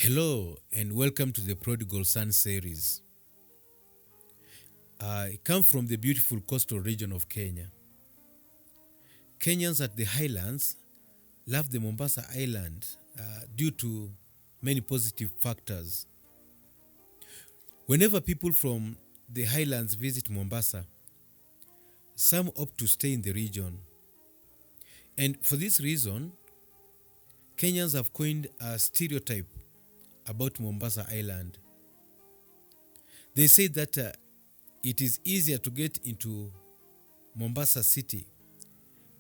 Hello and welcome to the Prodigal Son series. I come from the beautiful coastal region of Kenya. Kenyans at the highlands love the Mombasa Island due to many positive factors. Whenever people from the highlands visit Mombasa, some opt to stay in the region. And for this reason, Kenyans have coined a stereotype about Mombasa Island. They say that it is easier to get into Mombasa city,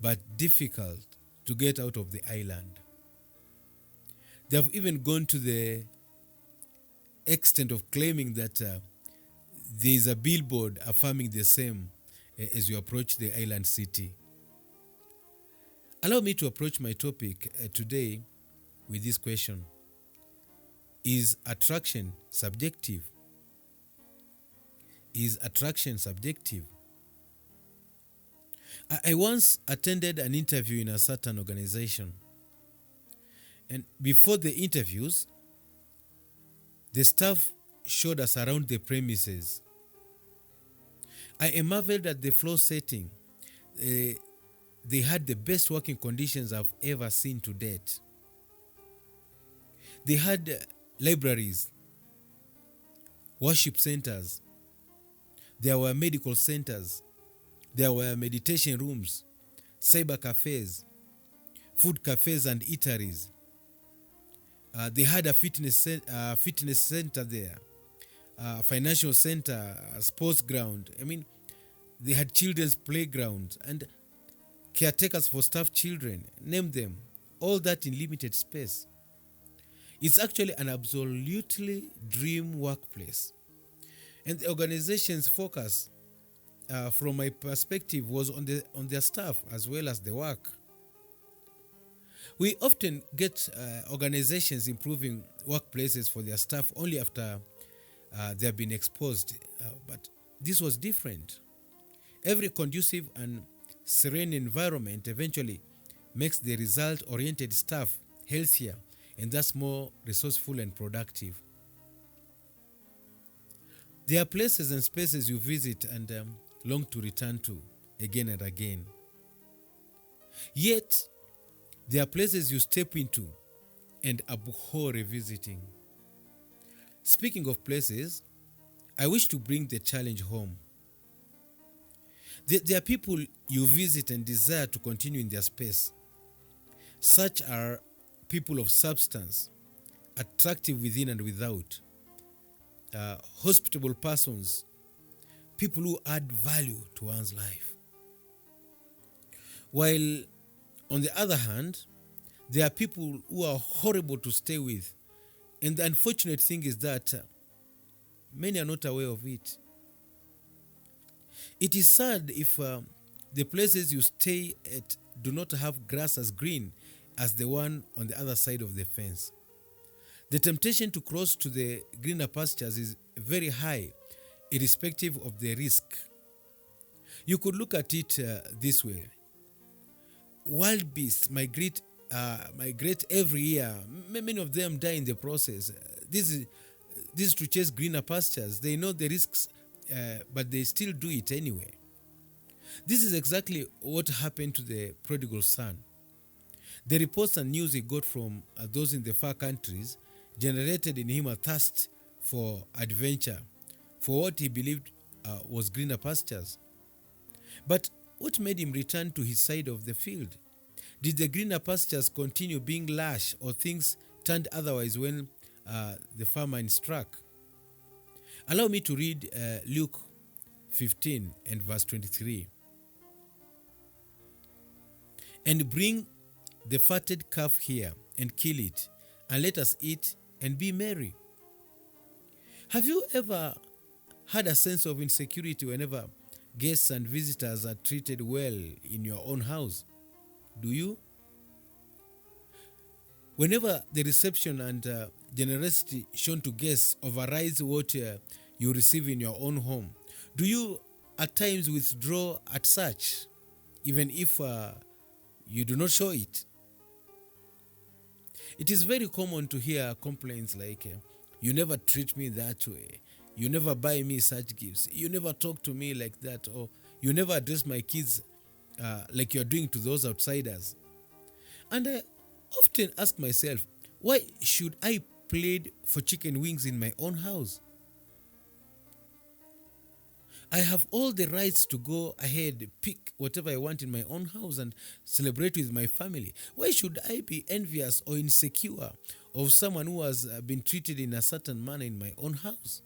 but difficult to get out of the island. They have even gone to the extent of claiming that there is a billboard affirming the same as you approach the island city. Allow me to approach my topic today with this question. Is attraction subjective? Is attraction subjective? I once attended an interview in a certain organization. And before the interviews, the staff showed us around the premises. I marveled at the floor setting. They had the best working conditions I've ever seen to date. They had libraries, worship centers, there were medical centers, there were meditation rooms, cyber cafes, food cafes and eateries. They had a fitness center there, a financial center, a sports ground. They had children's playgrounds and caretakers for staff children, name them, all that in limited space. It's actually an absolutely dream workplace. And the organization's focus, from my perspective, was on their staff as well as the work. We often get organizations improving workplaces for their staff only after they have been exposed. But this was different. Every conducive and serene environment eventually makes the result-oriented staff healthier and thus more resourceful and productive. There are places and spaces you visit and long to return to again and again. Yet, there are places you step into and abhor revisiting. Speaking of places, I wish to bring the challenge home. There are people you visit and desire to continue in their space. Such are people of substance, attractive within and without, hospitable persons, people who add value to one's life. While, on the other hand, there are people who are horrible to stay with. And the unfortunate thing is that many are not aware of it. It is sad if the places you stay at do not have grass as green as the one on the other side of the fence. The temptation to cross to the greener pastures is very high, irrespective of the risk. You could look at it this way. Wild beasts migrate every year. Many of them die in the process. This is to chase greener pastures. They know the risks, but they still do it anyway. This is exactly what happened to the prodigal son. The reports and news he got from those in the far countries generated in him a thirst for adventure, for what he believed was greener pastures. But what made him return to his side of the field? Did the greener pastures continue being lush, or things turned otherwise when the famine struck? Allow me to read Luke 15 and verse 23. And bring the fatted calf here and kill it, and let us eat and be merry. Have you ever had a sense of insecurity whenever guests and visitors are treated well in your own house? Do you? Whenever the reception and generosity shown to guests overrides what you receive in your own home, do you at times withdraw at such, even if you do not show it? It is very common to hear complaints like, you never treat me that way, you never buy me such gifts, you never talk to me like that, or you never address my kids like you're doing to those outsiders. And I often ask myself, why should I plead for chicken wings in my own house? I have all the rights to go ahead, pick whatever I want in my own house and celebrate with my family. Why should I be envious or insecure of someone who has been treated in a certain manner in my own house?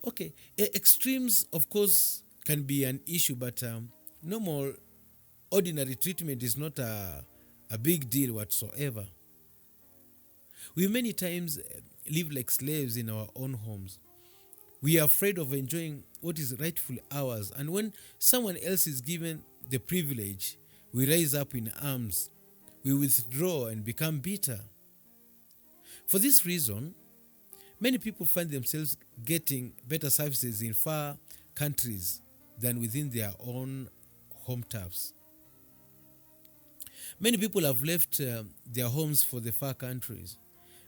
Okay, extremes, of course, can be an issue, but normal, ordinary treatment is not a big deal whatsoever. We many times live like slaves in our own homes. We are afraid of enjoying what is rightfully ours, and when someone else is given the privilege, we rise up in arms, we withdraw and become bitter. For this reason, many people find themselves getting better services in far countries than within their own home turfs. Many people have left their homes for the far countries.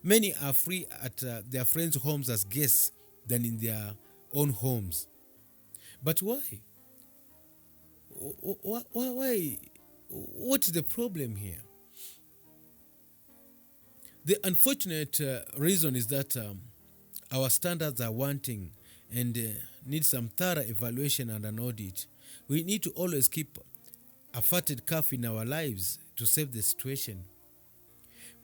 Many are free at their friends' homes as guests than in their own homes. But why? Why? What is the problem here? The unfortunate reason is that our standards are wanting and need some thorough evaluation and an audit. We need to always keep a fatted calf in our lives to save the situation.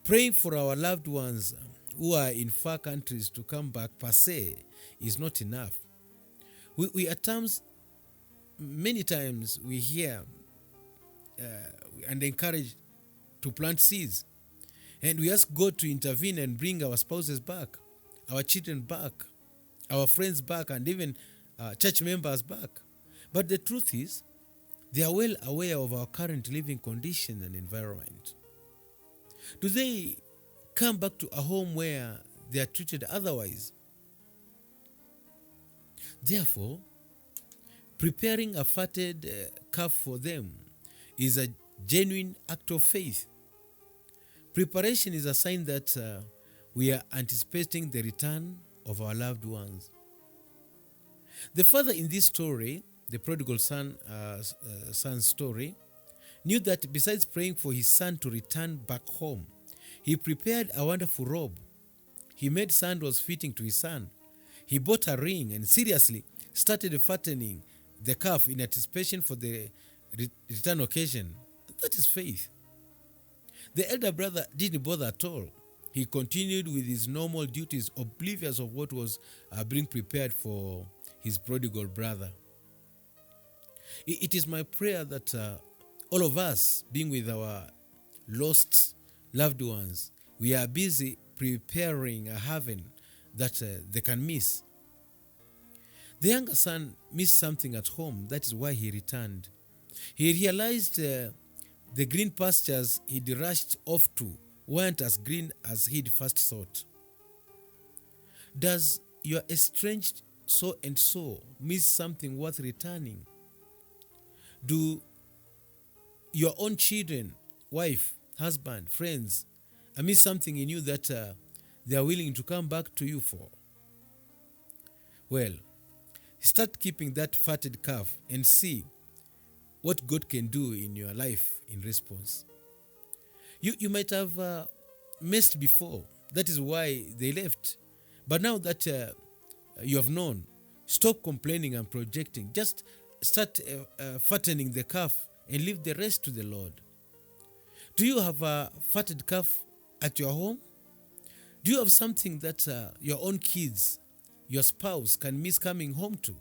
Praying for our loved ones who are in far countries to come back per se is not enough. We at times, many times, we hear and encourage to plant seeds. And we ask God to intervene and bring our spouses back, our children back, our friends back, and even church members back. But the truth is, they are well aware of our current living condition and environment. Do they come back to a home where they are treated otherwise? Therefore, preparing a fatted calf for them is a genuine act of faith. Preparation is a sign that we are anticipating the return of our loved ones. The father in this story, the prodigal son's story, knew that besides praying for his son to return back home, he prepared a wonderful robe. He made sandals fitting to his son. He bought a ring and seriously started fattening the calf in anticipation for the return occasion. That is faith. The elder brother didn't bother at all. He continued with his normal duties, oblivious of what was being prepared for his prodigal brother. It is my prayer that all of us, being with our lost loved ones, we are busy preparing a heaven that they can miss. The younger son missed something at home. That is why he returned. He realized the green pastures he'd rushed off to weren't as green as he'd first thought. Does your estranged so and so miss something worth returning? Do your own children, wife, husband, friends, miss something in you that they are willing to come back to you for? Well, start keeping that fatted calf and see what God can do in your life in response. You might have messed before. That is why they left. But now that you have known, stop complaining and projecting. Just start fattening the calf and leave the rest to the Lord. Do you have a fatted calf at your home? Do you have something that your own kids, your spouse can miss coming home to?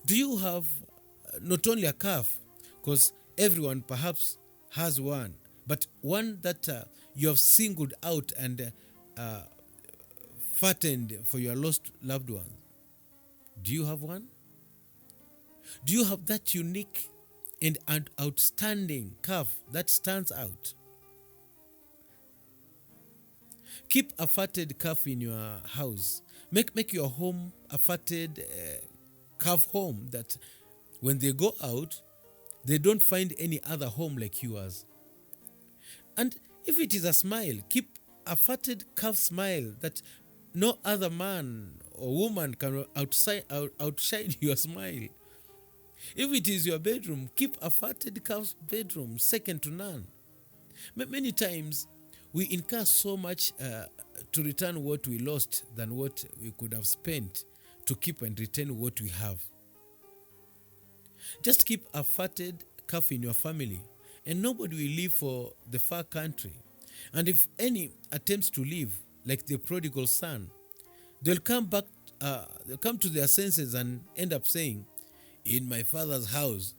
Do you have not only a calf, because everyone perhaps has one, but one that you have singled out and fattened for your lost loved one? Do you have one? Do you have that unique and outstanding calf that stands out? Keep a fatted calf in your house. Make your home a fatted calf home that when they go out, they don't find any other home like yours. And If it is a smile, keep a fatted calf smile that no other man or woman can outshine your smile. If it is your bedroom, keep a fatted calf's bedroom second to none. Many times we incur so much to return what we lost than what we could have spent to keep and retain what we have. Just keep a fatted calf in your family, and nobody will leave for the far country. And if any attempts to leave, like the prodigal son, they'll come back, they'll come to their senses and end up saying, "In my father's house,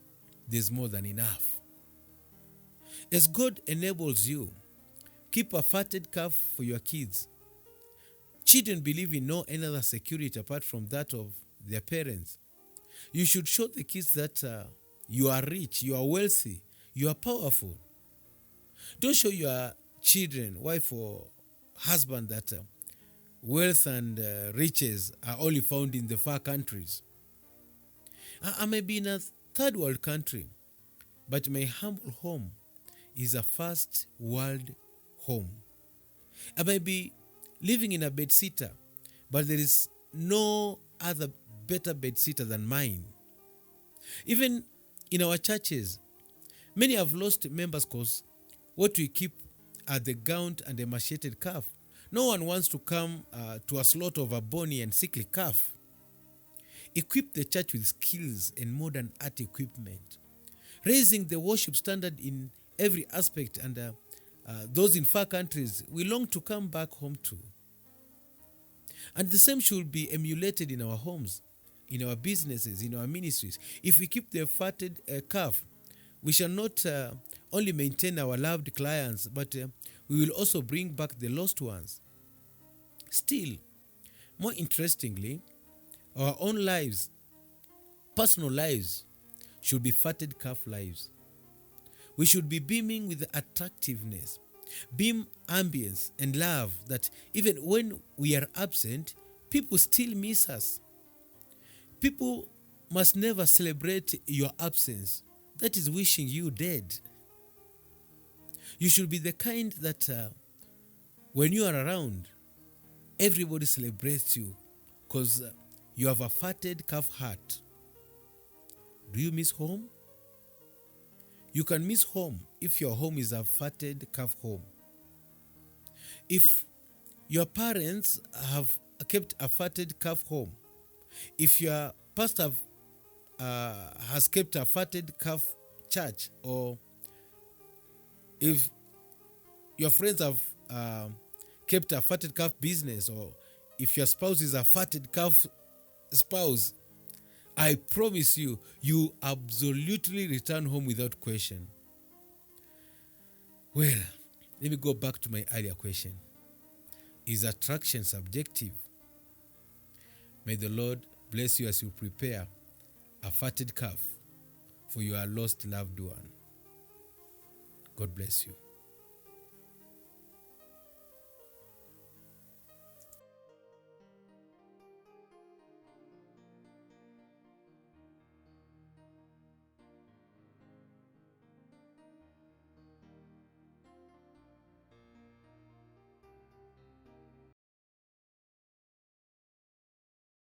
there's more than enough." As God enables you, keep a fatted calf for your kids. Children believe in no any other security apart from that of their parents. You should show the kids that you are rich, you are wealthy, you are powerful. Don't show your children, wife or husband, that wealth and riches are only found in the far countries. I may be in a third world country, but my humble home is a first world home. I may be living in a bedsitter, but there is no other better bedsitter than mine. Even in our churches, many have lost members because what we keep are the gaunt and emaciated calf. No one wants to come to a slaughter of a bony and sickly calf. Equip the church with skills and modern art equipment, raising the worship standard in every aspect, and those in far countries we long to come back home to. And the same should be emulated in our homes, in our businesses, in our ministries. If we keep the fatted calf, we shall not only maintain our loved clients, but we will also bring back the lost ones. Still, more interestingly, our own lives, personal lives, should be fatted calf lives. We should be beaming with attractiveness, beam ambience and love that even when we are absent, people still miss us. People must never celebrate your absence. That is wishing you dead. You should be the kind that when you are around, everybody celebrates you because you have a fatted calf heart. Do you miss home? You can miss home if your home is a fatted calf home. If your parents have kept a fatted calf home, if your pastor has kept a fatted calf church, or if your friends have kept a fatted calf business, or if your spouse is a fatted calf spouse, I promise you, you absolutely return home without question. Well, let me go back to my earlier question. Is attraction subjective? May the Lord bless you as you prepare a fatted calf for your lost loved one. God bless you.